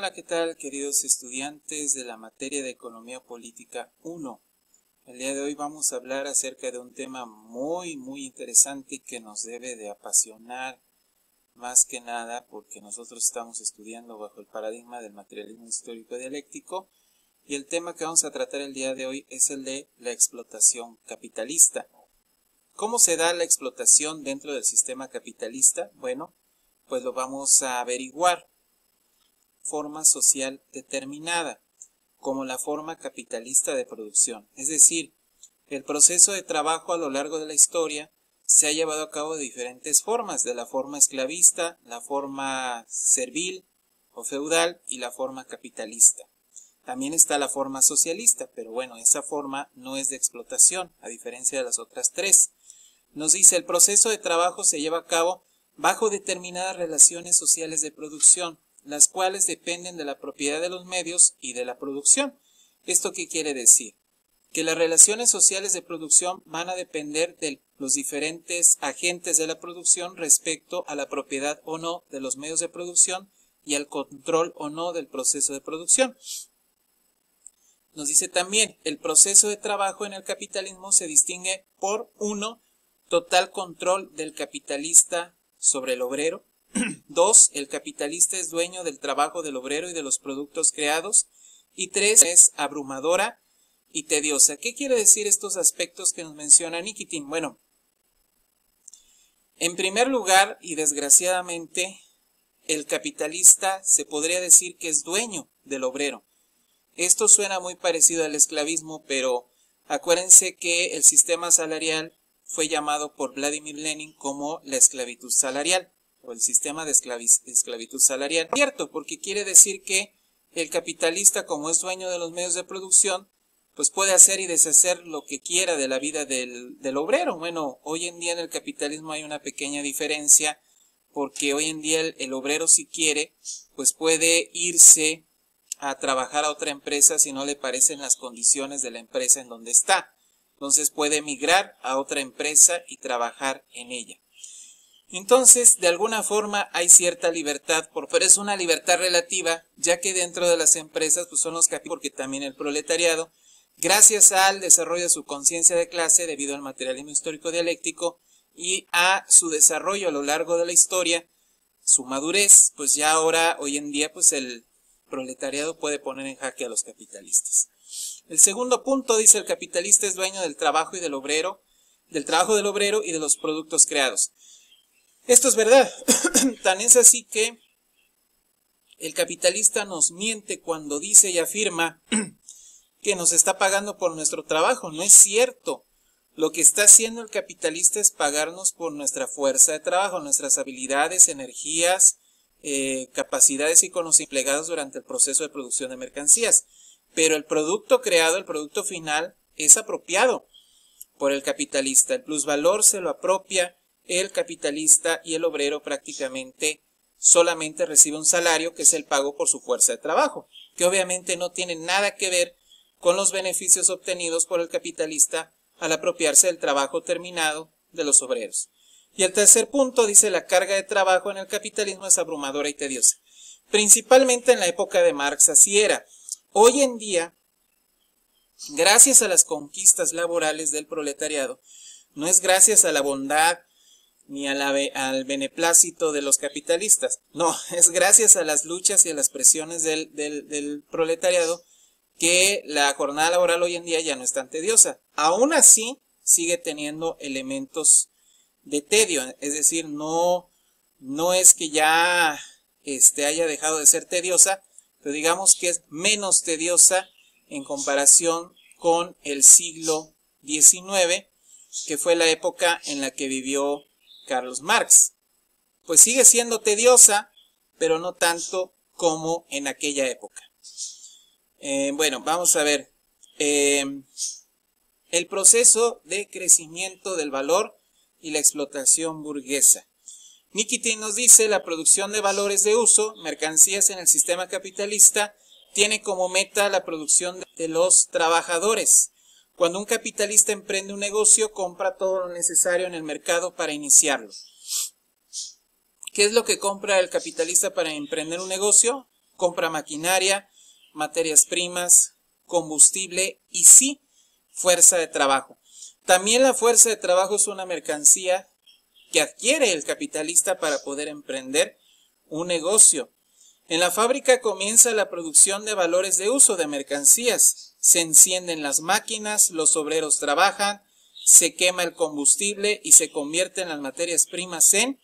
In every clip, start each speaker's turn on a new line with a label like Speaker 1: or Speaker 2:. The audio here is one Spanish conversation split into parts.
Speaker 1: Hola, ¿qué tal, queridos estudiantes de la materia de Economía Política 1? El día de hoy vamos a hablar acerca de un tema muy interesante que nos debe de apasionar más que nada porque nosotros estamos estudiando bajo el paradigma del materialismo histórico dialéctico y el tema que vamos a tratar el día de hoy es el de la explotación capitalista. ¿Cómo se da la explotación dentro del sistema capitalista? Bueno, pues lo vamos a averiguar. Forma social determinada, como la forma capitalista de producción. Es decir, el proceso de trabajo a lo largo de la historia se ha llevado a cabo de diferentes formas, de la forma esclavista, la forma servil o feudal y la forma capitalista. También está la forma socialista, pero bueno, esa forma no es de explotación, a diferencia de las otras tres. Nos dice, el proceso de trabajo se lleva a cabo bajo determinadas relaciones sociales de producción, las cuales dependen de la propiedad de los medios y de la producción. ¿Esto qué quiere decir? Que las relaciones sociales de producción van a depender de los diferentes agentes de la producción respecto a la propiedad o no de los medios de producción y al control o no del proceso de producción. Nos dice también, el proceso de trabajo en el capitalismo se distingue por 1. Total control del capitalista sobre el obrero. 2. El capitalista es dueño del trabajo del obrero y de los productos creados. Y 3. Es abrumadora y tediosa. ¿Qué quiere decir estos aspectos que nos menciona Nikitin? Bueno, en primer lugar, y desgraciadamente, el capitalista se podría decir que es dueño del obrero. Esto suena muy parecido al esclavismo, pero acuérdense que el sistema salarial fue llamado por Vladimir Lenin como la esclavitud salarial, o el sistema de esclavitud salarial. Cierto, porque quiere decir que el capitalista, como es dueño de los medios de producción, pues puede hacer y deshacer lo que quiera de la vida del obrero. Bueno, hoy en día en el capitalismo hay una pequeña diferencia, porque hoy en día el obrero, si quiere, pues puede irse a trabajar a otra empresa si no le parecen las condiciones de la empresa en donde está. Entonces puede emigrar a otra empresa y trabajar en ella. Entonces, de alguna forma hay cierta libertad, pero es una libertad relativa, ya que dentro de las empresas pues son los capitalistas, porque también el proletariado, gracias al desarrollo de su conciencia de clase debido al materialismo histórico dialéctico y a su desarrollo a lo largo de la historia, su madurez, pues ya ahora, hoy en día, pues el proletariado puede poner en jaque a los capitalistas. El segundo punto dice, el capitalista es dueño del trabajo y del obrero, del trabajo del obrero y de los productos creados. Esto es verdad. Tan es así que el capitalista nos miente cuando dice y afirma que nos está pagando por nuestro trabajo. No es cierto. Lo que está haciendo el capitalista es pagarnos por nuestra fuerza de trabajo, nuestras habilidades, energías, capacidades y conocimientos empleados durante el proceso de producción de mercancías. Pero el producto creado, el producto final, es apropiado por el capitalista. El plusvalor se lo apropia el capitalista y el obrero prácticamente solamente recibe un salario que es el pago por su fuerza de trabajo, que obviamente no tiene nada que ver con los beneficios obtenidos por el capitalista al apropiarse del trabajo terminado de los obreros. Y el tercer punto dice, la carga de trabajo en el capitalismo es abrumadora y tediosa. Principalmente en la época de Marx así era. Hoy en día, gracias a las conquistas laborales del proletariado, no es gracias a la bondad ni al beneplácito de los capitalistas. No, es gracias a las luchas y a las presiones del proletariado que la jornada laboral hoy en día ya no es tan tediosa. Aún así, sigue teniendo elementos de tedio. Es decir, no es que ya haya dejado de ser tediosa, pero digamos que es menos tediosa en comparación con el siglo XIX, que fue la época en la que vivió Carlos Marx. Pues sigue siendo tediosa, pero no tanto como en aquella época. Bueno, vamos a ver. El proceso de crecimiento del valor y la explotación burguesa. Nikitin nos dice, la producción de valores de uso, mercancías en el sistema capitalista, tiene como meta la producción de los trabajadores. Cuando un capitalista emprende un negocio, compra todo lo necesario en el mercado para iniciarlo. ¿Qué es lo que compra el capitalista para emprender un negocio? compra maquinaria, materias primas, combustible y sí, fuerza de trabajo. También la fuerza de trabajo es una mercancía que adquiere el capitalista para poder emprender un negocio. En la fábrica comienza la producción de valores de uso de mercancías. Se encienden las máquinas, los obreros trabajan, se quema el combustible y se convierten las materias primas en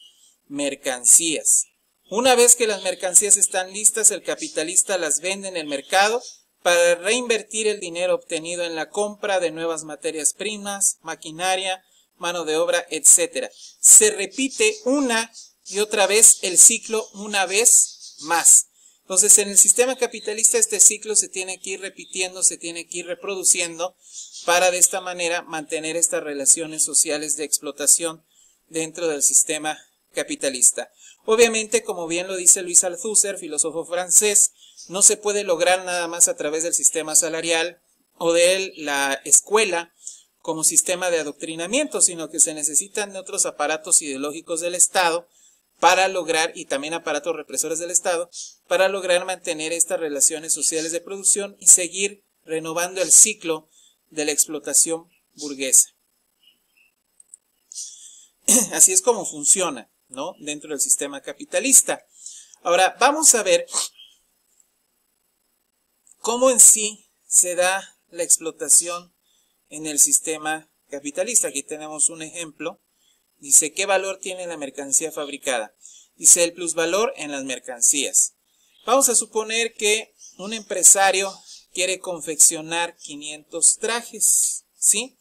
Speaker 1: mercancías. Una vez que las mercancías están listas, el capitalista las vende en el mercado para reinvertir el dinero obtenido en la compra de nuevas materias primas, maquinaria, mano de obra, etc. Se repite una y otra vez el ciclo una vez más. Entonces, en el sistema capitalista este ciclo se tiene que ir repitiendo, se tiene que ir reproduciendo para de esta manera mantener estas relaciones sociales de explotación dentro del sistema capitalista. Obviamente, como bien lo dice Louis Althusser, filósofo francés, no se puede lograr nada más a través del sistema salarial o de la escuela como sistema de adoctrinamiento, sino que se necesitan de otros aparatos ideológicos del Estado para lograr, y también aparatos represores del Estado, para lograr mantener estas relaciones sociales de producción y seguir renovando el ciclo de la explotación burguesa. Así es como funciona, ¿no?, dentro del sistema capitalista. Ahora, vamos a ver cómo en sí se da la explotación en el sistema capitalista. Aquí tenemos un ejemplo. Dice, ¿qué valor tiene la mercancía fabricada? Dice, el plusvalor en las mercancías. Vamos a suponer que un empresario quiere confeccionar 500 trajes, ¿sí?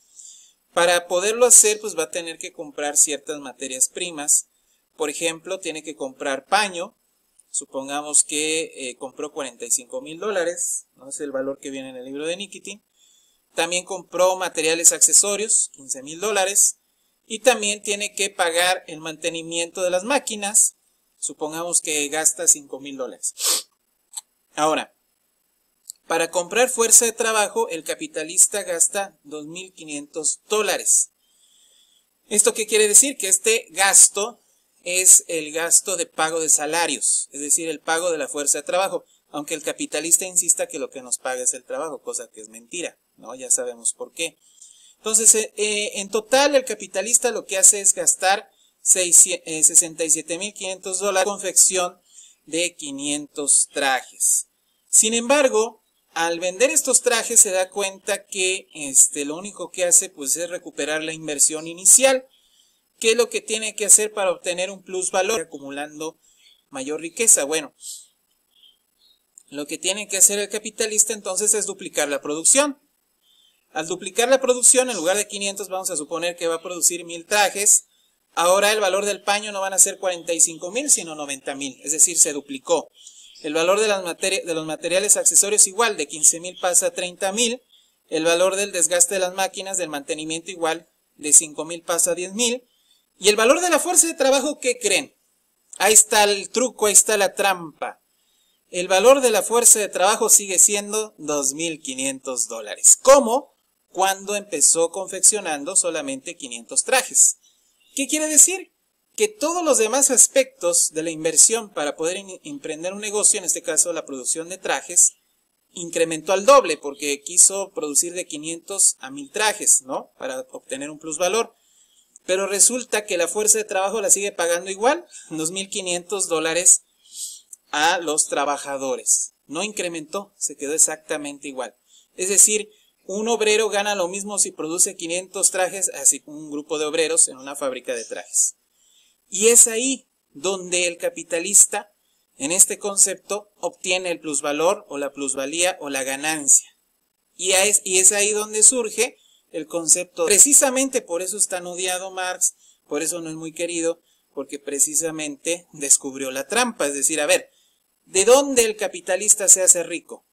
Speaker 1: Para poderlo hacer, pues va a tener que comprar ciertas materias primas. Por ejemplo, tiene que comprar paño. Supongamos que compró $45,000, ¿no? Es el valor que viene en el libro de Nikitin. También compró materiales accesorios, $15,000. Y también tiene que pagar el mantenimiento de las máquinas. Supongamos que gasta $5,000. Ahora, para comprar fuerza de trabajo, el capitalista gasta $2,500. ¿Esto qué quiere decir? Que este gasto es el gasto de pago de salarios, es decir, el pago de la fuerza de trabajo, aunque el capitalista insista que lo que nos paga es el trabajo, cosa que es mentira, ¿no? Ya sabemos por qué. Entonces, en total, el capitalista lo que hace es gastar $67,500 en confección de 500 trajes. Sin embargo, al vender estos trajes se da cuenta que lo único que hace pues es recuperar la inversión inicial. ¿Qué es lo que tiene que hacer para obtener un plusvalor acumulando mayor riqueza? Bueno, lo que tiene que hacer el capitalista entonces es duplicar la producción. Al duplicar la producción, en lugar de 500 vamos a suponer que va a producir 1,000 trajes. Ahora el valor del paño no van a ser 45,000 sino 90,000, es decir, se duplicó. El valor de los materiales accesorios igual, de 15,000 pasa a 30,000. El valor del desgaste de las máquinas, del mantenimiento igual, de 5,000 pasa a 10,000. Y el valor de la fuerza de trabajo, ¿qué creen? Ahí está el truco, ahí está la trampa. El valor de la fuerza de trabajo sigue siendo $2,500. ¿Cómo? Cuando empezó confeccionando solamente 500 trajes. ¿Qué quiere decir? Que todos los demás aspectos de la inversión para poder emprender un negocio, en este caso la producción de trajes, incrementó al doble porque quiso producir de 500 a 1,000 trajes, ¿no? Para obtener un plusvalor. Pero resulta que la fuerza de trabajo la sigue pagando igual, $2,500 a los trabajadores. No incrementó, se quedó exactamente igual. Es decir, un obrero gana lo mismo si produce 500 trajes, así como un grupo de obreros en una fábrica de trajes. Y es ahí donde el capitalista, en este concepto, obtiene el plusvalor o la plusvalía o la ganancia. Y es ahí donde surge el concepto. Precisamente por eso es tan odiado Marx, por eso no es muy querido, porque precisamente descubrió la trampa. Es decir, a ver, ¿de dónde el capitalista se hace rico?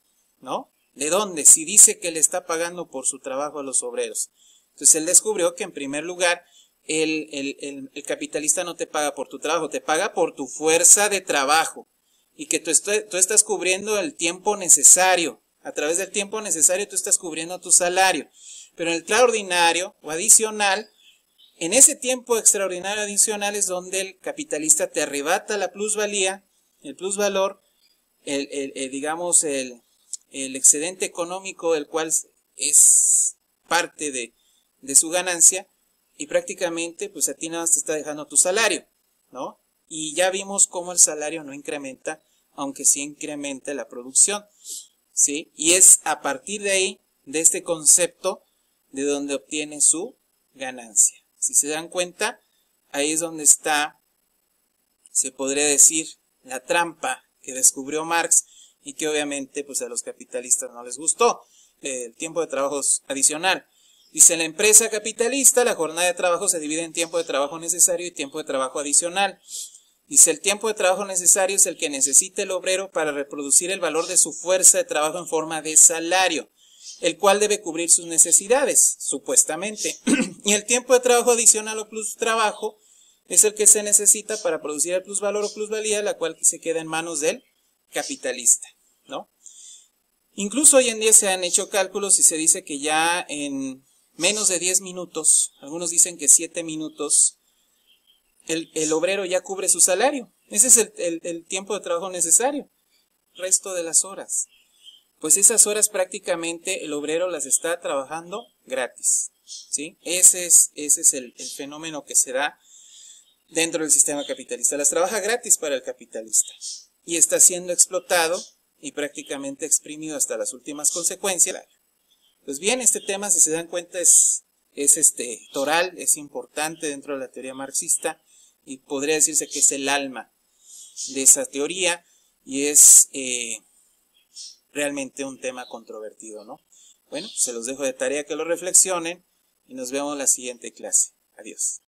Speaker 1: ¿No? ¿De dónde? Si dice que le está pagando por su trabajo a los obreros. Entonces él descubrió que en primer lugar el capitalista no te paga por tu trabajo, te paga por tu fuerza de trabajo. Y que tú estás cubriendo el tiempo necesario. A través del tiempo necesario tú estás cubriendo tu salario. Pero en el extraordinario o adicional, en ese tiempo extraordinario adicional es donde el capitalista te arrebata la plusvalía, el plusvalor, digamos, el excedente económico, el cual es parte de su ganancia, y prácticamente pues a ti nada más te está dejando tu salario, ¿no? Y ya vimos cómo el salario no incrementa, aunque sí incrementa la producción, ¿sí? Y es a partir de ahí, de este concepto, de donde obtiene su ganancia. Si se dan cuenta, ahí es donde está, se podría decir, la trampa que descubrió Marx y que obviamente pues a los capitalistas no les gustó, el tiempo de trabajo adicional. Dice, en la empresa capitalista la jornada de trabajo se divide en tiempo de trabajo necesario y tiempo de trabajo adicional. Dice, el tiempo de trabajo necesario es el que necesita el obrero para reproducir el valor de su fuerza de trabajo en forma de salario, el cual debe cubrir sus necesidades, supuestamente. Y el tiempo de trabajo adicional o plus trabajo es el que se necesita para producir el plusvalor o plusvalía, la cual se queda en manos del capitalista, ¿no? Incluso hoy en día se han hecho cálculos y se dice que ya en menos de 10 minutos, algunos dicen que 7 minutos, el obrero ya cubre su salario. Ese es el tiempo de trabajo necesario. Resto de las horas. Pues esas horas prácticamente el obrero las está trabajando gratis, ¿sí? Ese es el fenómeno que se da dentro del sistema capitalista. Las trabaja gratis para el capitalista y está siendo explotado y prácticamente exprimido hasta las últimas consecuencias. Pues bien, este tema, si se dan cuenta, es toral, es importante dentro de la teoría marxista y podría decirse que es el alma de esa teoría y es realmente un tema controvertido, ¿no? Bueno, se los dejo de tarea que lo reflexionen y nos vemos en la siguiente clase. Adiós.